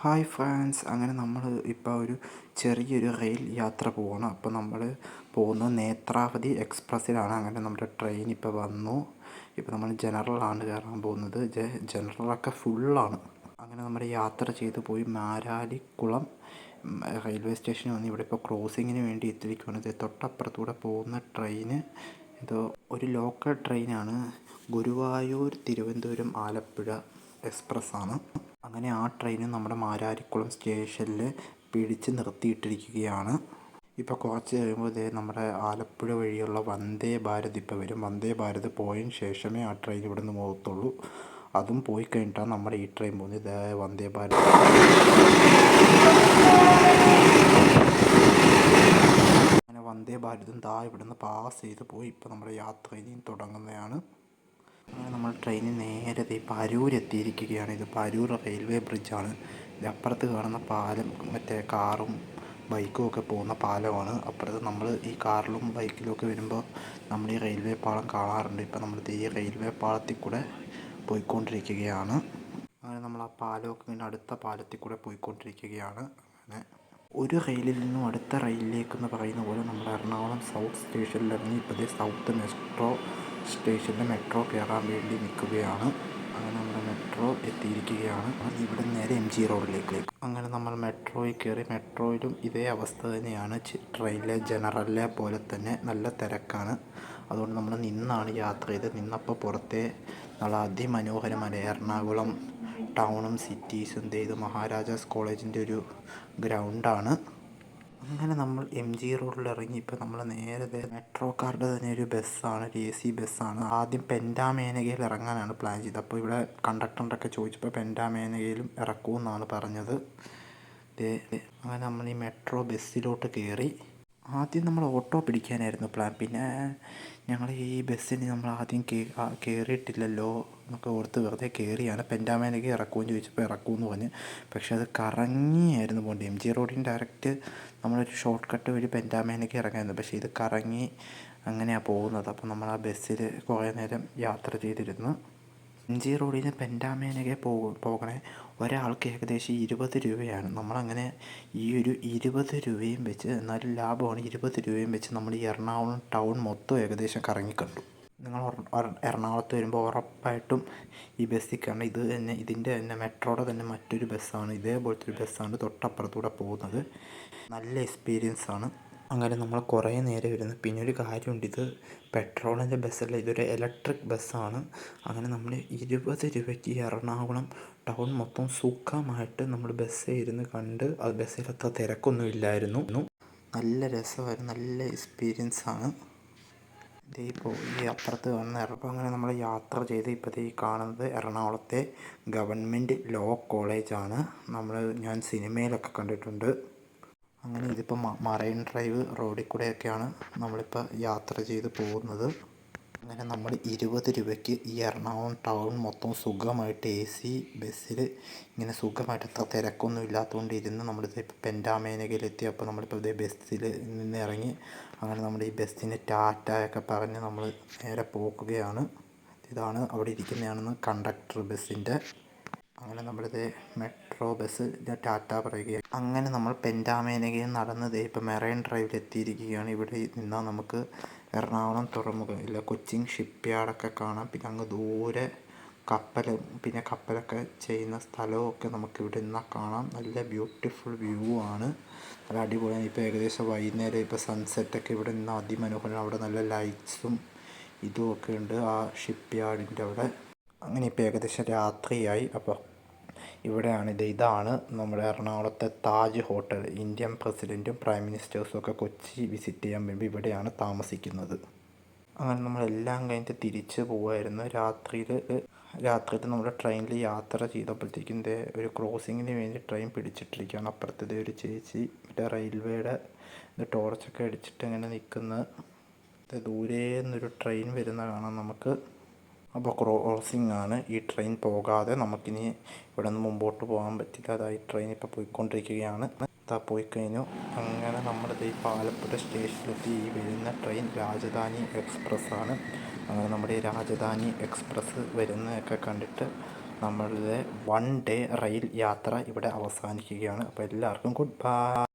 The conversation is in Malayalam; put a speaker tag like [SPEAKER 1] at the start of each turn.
[SPEAKER 1] ഹായ് ഫ്രാൻസ്, അങ്ങനെ നമ്മൾ ഇപ്പോൾ ഒരു ചെറിയൊരു റെയിൽ യാത്ര പോവാണ്. അപ്പോൾ നമ്മൾ പോകുന്നത് നേത്രാവതി എക്സ്പ്രസ്സിലാണ്. അങ്ങനെ നമ്മുടെ ട്രെയിൻ ഇപ്പോൾ വന്നു. ഇപ്പോൾ നമ്മൾ ജനറലാണ് കയറാൻ പോകുന്നത്. ജനറലൊക്കെ ഫുള്ളാണ്. അങ്ങനെ നമ്മൾ യാത്ര ചെയ്ത് പോയി മാരാരിക്കുളം റെയിൽവേ സ്റ്റേഷനിൽ വന്ന് ഇവിടെ ഇപ്പോൾ ക്രോസിങ്ങിന് വേണ്ടി എത്തിയിരിക്കുകയാണ്. ഇത് തൊട്ടപ്പുറത്തൂടെ പോകുന്ന ട്രെയിന് ഇത് ഒരു ലോക്കൽ ട്രെയിനാണ്. ഗുരുവായൂർ തിരുവനന്തപുരം ആലപ്പുഴ എക്സ്പ്രസ്സാണ്. അങ്ങനെ ആ ട്രെയിൻ നമ്മുടെ മാരാരിക്കുളം സ്റ്റേഷനിൽ പിടിച്ച് നിർത്തിയിട്ടിരിക്കുകയാണ്. ഇപ്പോൾ കുറച്ച് കഴിയുമ്പോൾ നമ്മുടെ ആലപ്പുഴ വഴിയുള്ള വന്ദേ ഭാരത് ഇപ്പോൾ വരും. വന്ദേ ഭാരത് പോയതിന് ശേഷമേ ആ ട്രെയിൻ ഇവിടെ നിന്ന് പോകത്തുള്ളൂ. അതും പോയി കഴിഞ്ഞിട്ടാണ് നമ്മുടെ ഈ ട്രെയിൻ പോകുന്നത്. ഇത് വന്ദേ ഭാരത്. അങ്ങനെ വന്ദേ ഭാരതും ഇവിടുന്ന് പാസ് ചെയ്ത് പോയി. ഇപ്പോൾ നമ്മുടെ യാത്ര ഇനിയും തുടങ്ങുന്നതാണ്. അങ്ങനെ നമ്മൾ ട്രെയിനിൽ നേരെ ഇപ്പോൾ എത്തിയിരിക്കുകയാണ്. ഇത് അരൂർ റെയിൽവേ ബ്രിഡ്ജാണ്. ഇത് അപ്പുറത്ത് കാണുന്ന പാലം മറ്റേ കാറും ബൈക്കും ഒക്കെ പോകുന്ന പാലമാണ്. അപ്പുറത്ത് നമ്മൾ ഈ കാറിലും ബൈക്കിലും ഒക്കെ വരുമ്പോൾ നമ്മൾ ഈ റെയിൽവേ പാളം കാണാറുണ്ട്. ഇപ്പോൾ നമ്മൾ ഈ റെയിൽവേ പാളത്തിൽ കൂടെ പോയിക്കൊണ്ടിരിക്കുകയാണ്. അങ്ങനെ നമ്മൾ ആ പാലമൊക്കെ ഇങ്ങനെ അടുത്ത പാലത്തിൽ കൂടെ പോയിക്കൊണ്ടിരിക്കുകയാണ്. അങ്ങനെ ഒരു റെയിലിൽ നിന്നും അടുത്ത റെയിലിലേക്കെന്ന് പറയുന്ന പോലെ നമ്മൾ എറണാകുളം സൗത്ത് സ്റ്റേഷനിൽ ഇറങ്ങി ഇപ്പോൾ സൗത്ത് മെട്രോ സ്റ്റേഷനിൽ മെട്രോ കയറാൻ വേണ്ടി നിൽക്കുകയാണ്. അങ്ങനെ നമ്മുടെ മെട്രോ എത്തിയിരിക്കുകയാണ്. ഇവിടെ നേരെ MG റോഡിലേക്ക്. അങ്ങനെ നമ്മൾ മെട്രോയിൽ കയറി. മെട്രോയിലും ഇതേ അവസ്ഥ തന്നെയാണ്. ട്രെയിനിലെ ജനറലിലെ പോലെ തന്നെ നല്ല തിരക്കാണ്. അതുകൊണ്ട് നമ്മൾ നിന്നാണ് യാത്ര ചെയ്തത്. നിന്നപ്പോൾ പുറത്തെ നല്ല അതിമനോഹരമായ എറണാകുളം ടൗണും സിറ്റീസും ഇത് മഹാരാജാസ് കോളേജിൻ്റെ ഒരു ഗ്രൗണ്ടാണ്. അങ്ങനെ നമ്മൾ MG റോഡിൽ ഇറങ്ങി. ഇപ്പോൾ നമ്മൾ നേരെ മെട്രോക്കാരുടെ തന്നെ ഒരു ബസ്സാണ്, ഒരു AC ബസ്സാണ്. ആദ്യം പെൻറ്റാമേനകയിൽ ഇറങ്ങാനാണ് പ്ലാൻ ചെയ്തത്. അപ്പോൾ ഇവിടെ കണ്ടക്ടറിൻ്റെയൊക്കെ ചോദിച്ചപ്പോൾ പെൻറ്റാമേനകയിലും ഇറക്കുമെന്നാണ് പറഞ്ഞത്. അങ്ങനെ നമ്മൾ ഈ മെട്രോ ബസ്സിലോട്ട് കയറി. ആദ്യം നമ്മൾ ഓട്ടോ പിടിക്കാനായിരുന്നു പ്ലാൻ. പിന്നെ ഞങ്ങൾ ഈ ബസ്സിന് നമ്മൾ ആദ്യം കയറിയിട്ടില്ലല്ലോ എന്നൊക്കെ ഓർത്ത് വെറുതെ കയറിയാണ്. പെൻറ്റാമേനകയിൽ ഇറക്കുമെന്ന് ചോദിച്ചപ്പോൾ ഇറക്കുമെന്ന് പറഞ്ഞ്. പക്ഷെ അത് കറങ്ങിയായിരുന്നു പോകേണ്ടത്. MG റോഡിന് ഡയറക്റ്റ് നമ്മളൊരു ഷോർട്ട് കട്ട് വഴി പെൻറ്റാമേനകയിൽ ഇറങ്ങായിരുന്നു. പക്ഷേ ഇത് കറങ്ങി അങ്ങനെയാണ് പോകുന്നത്. അപ്പോൾ നമ്മൾ ആ ബസ്സിൽ കുറേ നേരം യാത്ര ചെയ്തിരുന്നു. MG റോഡിൽ നിന്ന് പെൻറ്റാമേനകയിൽ പോകണേ ഒരാൾക്ക് ഏകദേശം 20 രൂപയാണ്. നമ്മളങ്ങനെ ഈ ഒരു 20 രൂപയും വെച്ച്, എന്നാലും ലാഭമാണ്, 20 രൂപയും വെച്ച് നമ്മൾ ഈ എറണാകുളം ടൗൺ മൊത്തം ഏകദേശം കറങ്ങിക്കണ്ടു. നിങ്ങൾ എറണാകുളത്ത് വരുമ്പോൾ ഉറപ്പായിട്ടും ഈ ബസ്സിൽ കയറണം. ഇതിൻ്റെ തന്നെ മെട്രോയുടെ തന്നെ മറ്റൊരു ബസ്സാണ്. ഇതേപോലത്തെ ഒരു ബസ്സാണ് തൊട്ടപ്പുറത്തൂടെ പോകുന്നത്. നല്ല എക്സ്പീരിയൻസ് ആണ്. അങ്ങനെ നമ്മൾ കുറേ നേരം ഇരുന്ന്. പിന്നെ ഒരു കാര്യമുണ്ട്, ഇത് പെട്രോളിൻ്റെ ബസ്സല്ല, ഇതൊരു ഇലക്ട്രിക് ബസ്സാണ്. അങ്ങനെ നമ്മൾ 20 രൂപയ്ക്ക് എറണാകുളം ടൗൺ മൊത്തം സുഖമായിട്ട് നമ്മൾ ബസ്സിൽ ഇരുന്ന് കണ്ട്. അത് ബസ്സിൽ അത്ര തിരക്കൊന്നും ഇല്ലായിരുന്നു. നല്ല രസമായിരുന്നു, നല്ല എക്സ്പീരിയൻസ് ആണ്. ഇപ്പോൾ ഈ അപ്പുറത്ത് കാണുന്ന അപ്പോൾ അങ്ങനെ നമ്മൾ യാത്ര ചെയ്ത് ഇപ്പോഴത്തെ ഈ കാണുന്നത് എറണാകുളത്തെ ഗവൺമെൻറ് ലോ കോളേജാണ്. ഞാൻ സിനിമയിലൊക്കെ കണ്ടിട്ടുണ്ട്. അങ്ങനെ ഇതിപ്പോൾ മറൈൻ ഡ്രൈവ് റോഡിൽ കൂടെയൊക്കെയാണ് നമ്മളിപ്പോൾ യാത്ര ചെയ്ത് പോകുന്നത്. അങ്ങനെ നമ്മൾ 20 രൂപയ്ക്ക് ഈ എറണാകുളം ടൗൺ മൊത്തം സുഖമായിട്ട് AC ബസ്സിൽ ഇങ്ങനെ സുഖമായിട്ട് അത്ര തിരക്കൊന്നും ഇല്ലാത്തതുകൊണ്ട് ഇരുന്ന് നമ്മളിത് ഇപ്പോൾ പെൻറ്റാമേനകയിലെത്തി. അപ്പോൾ നമ്മളിപ്പോൾ ഇതേ ബസ്സിൽ നിന്ന് ഇറങ്ങി. അങ്ങനെ നമ്മുടെ ഈ ബസ്സിന് ടാറ്റയൊക്കെ പറഞ്ഞ് നമ്മൾ നേരെ പോകുകയാണ്. ഇതാണ് അവിടെ ഇരിക്കുന്നതാണെന്ന് കണ്ടക്ടർ ബസ്സിൻ്റെ. അങ്ങനെ നമ്മളിത് മെട്രോ ബസ് ടാറ്റ പറയുകയാണ്. അങ്ങനെ നമ്മൾ പെൻറ്റാമേനകയിൽ നടന്നത് ഇപ്പോൾ മെറൈൻ ഡ്രൈവിൽ എത്തിയിരിക്കുകയാണ്. ഇവിടെ നിന്നാൽ നമുക്ക് എറണാകുളം തുറമുഖം ഇല്ല കൊച്ചിൻ ഷിപ്പ് യാർഡൊക്കെ കാണാം. പിന്നെ അങ്ങ് ദൂരെ കപ്പലൊക്കെ ചെയ്യുന്ന സ്ഥലമൊക്കെ നമുക്കിവിടെ നിന്നാൽ കാണാം. നല്ല ബ്യൂട്ടിഫുൾ വ്യൂ ആണ്, നല്ല അടിപൊളിയാണ്. ഇപ്പോൾ ഏകദേശം വൈകുന്നേരം ഇപ്പോൾ സൺസെറ്റൊക്കെ ഇവിടെ നിന്ന് അതിമനോഹരം. അവിടെ നല്ല ലൈറ്റ്സും ഇതുമൊക്കെ ഉണ്ട് ആ ഷിപ്പ് യാർഡിൻ്റെ അവിടെ. അങ്ങനെ ഇപ്പോൾ ഏകദേശം രാത്രിയായി. അപ്പോൾ ഇതാണ് നമ്മുടെ എറണാകുളത്തെ താജ് ഹോട്ടൽ. ഇന്ത്യൻ പ്രസിഡൻറ്റും പ്രൈം മിനിസ്റ്റേഴ്സും ഒക്കെ കൊച്ചി വിസിറ്റ് ചെയ്യാൻ വേണ്ടി ഇവിടെയാണ് താമസിക്കുന്നത്. അങ്ങനെ നമ്മളെല്ലാം കഴിഞ്ഞിട്ട് തിരിച്ച് പോകുമായിരുന്നു. രാത്രിയിൽ നമ്മുടെ ട്രെയിനിൽ യാത്ര ചെയ്തപ്പോഴത്തേക്കും ഒരു ക്രോസിങ്ങിന് വേണ്ടി ട്രെയിൻ പിടിച്ചിട്ടിരിക്കുകയാണ്. അപ്പുറത്തെ ഒരു ചേച്ചി മറ്റേ റെയിൽവേയുടെ ടോർച്ചൊക്കെ അടിച്ചിട്ട് ഇങ്ങനെ നിൽക്കുന്ന ദൂരെ നിന്നൊരു ട്രെയിൻ വരുന്ന കാണാം നമുക്ക്. അപ്പോൾ ക്രോസിംഗ് ആണ്. ഈ ട്രെയിൻ പോകാതെ നമുക്കിനി ഇവിടെ നിന്ന് മുമ്പോട്ട് പോകാൻ പറ്റില്ല. അതായത് ട്രെയിൻ ഇപ്പോൾ പോയിക്കൊണ്ടിരിക്കുകയാണ്. പോയി കഴിഞ്ഞു. അങ്ങനെ നമ്മളിത് ഈ ആലപ്പുഴ സ്റ്റേഷനിലെത്തി. ഈ വരുന്ന ട്രെയിൻ രാജധാനി എക്സ്പ്രസ് ആണ്. അങ്ങനെ നമ്മുടെ ഈ രാജധാനി എക്സ്പ്രസ് വരുന്നതൊക്കെ കണ്ടിട്ട് നമ്മളുടെ 1 ഡേ റെയിൽ യാത്ര ഇവിടെ അവസാനിക്കുകയാണ്. അപ്പോൾ എല്ലാവർക്കും ഗുഡ് ബൈ.